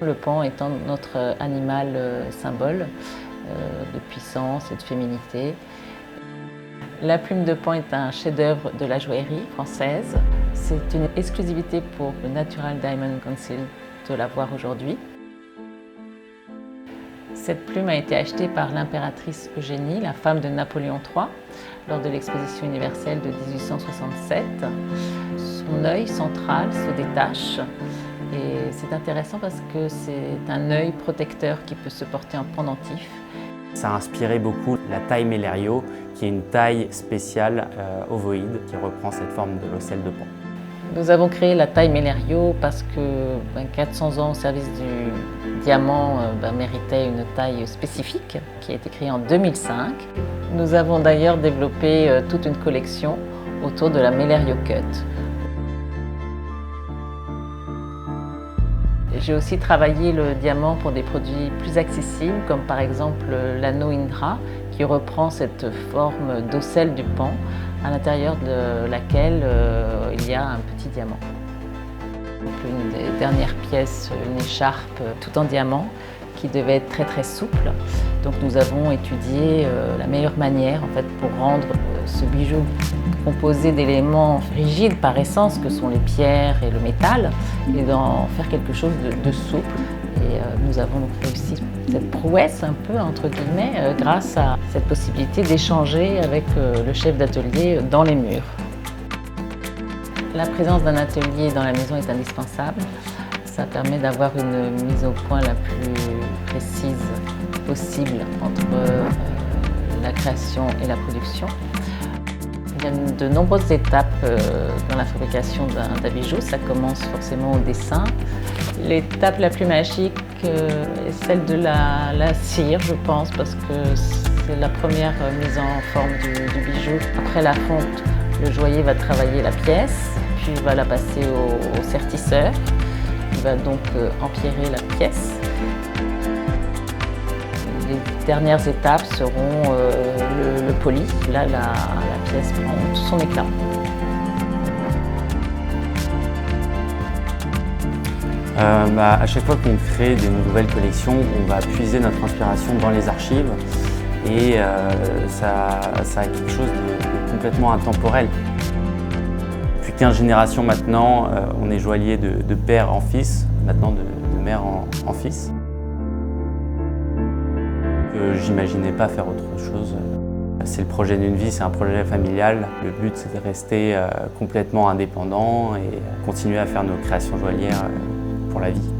Le pan étant notre animal symbole de puissance et de féminité. La plume de pan est un chef-d'œuvre de la joaillerie française. C'est une exclusivité pour le Natural Diamond Council de l'avoir aujourd'hui. Cette plume a été achetée par l'impératrice Eugénie, la femme de Napoléon III, lors de l'exposition universelle de 1867. Son œil central se détache et c'est intéressant parce que c'est un œil protecteur qui peut se porter en pendentif. Ça a inspiré beaucoup la taille Mellerio, qui est une taille spéciale ovoïde qui reprend cette forme de l'ocelle de pan. Nous avons créé la taille Mellerio parce que 400 ans au service du diamant méritait une taille spécifique qui a été créée en 2005. Nous avons d'ailleurs développé toute une collection autour de la Mellerio Cut. J'ai aussi travaillé le diamant pour des produits plus accessibles, comme par exemple l'anneau Indra, qui reprend cette forme d'ocelle du pan, à l'intérieur de laquelle il y a un petit diamant. Une des dernières pièces, une écharpe tout en diamant, qui devait être très souple. Donc nous avons étudié la meilleure manière en fait, pour rendre ce bijou composé d'éléments rigides par essence que sont les pierres et le métal et d'en faire quelque chose de souple. Et nous avons donc réussi cette prouesse un peu entre guillemets grâce à cette possibilité d'échanger avec le chef d'atelier dans les murs. La présence d'un atelier dans la maison est indispensable. Ça permet d'avoir une mise au point la plus précise possible entre la création et la production. Il y a de nombreuses étapes dans la fabrication d'un bijou. Ça commence forcément au dessin. L'étape la plus magique est celle de la cire, je pense, parce que c'est la première mise en forme du bijou. Après la fonte, le joaillier va travailler la pièce, puis il va la passer au sertisseur. Il va donc empierrer la pièce. Les dernières étapes seront le poli. Là, la pièce prend tout son éclat. À chaque fois qu'on crée des nouvelles collections, on va puiser notre inspiration dans les archives et ça a quelque chose de complètement intemporel. Depuis 15 générations maintenant, on est joaillier de père en fils, maintenant de mère en fils. J'imaginais pas faire autre chose. C'est le projet d'une vie, c'est un projet familial. Le but, c'est de rester complètement indépendant et continuer à faire nos créations joaillières pour la vie.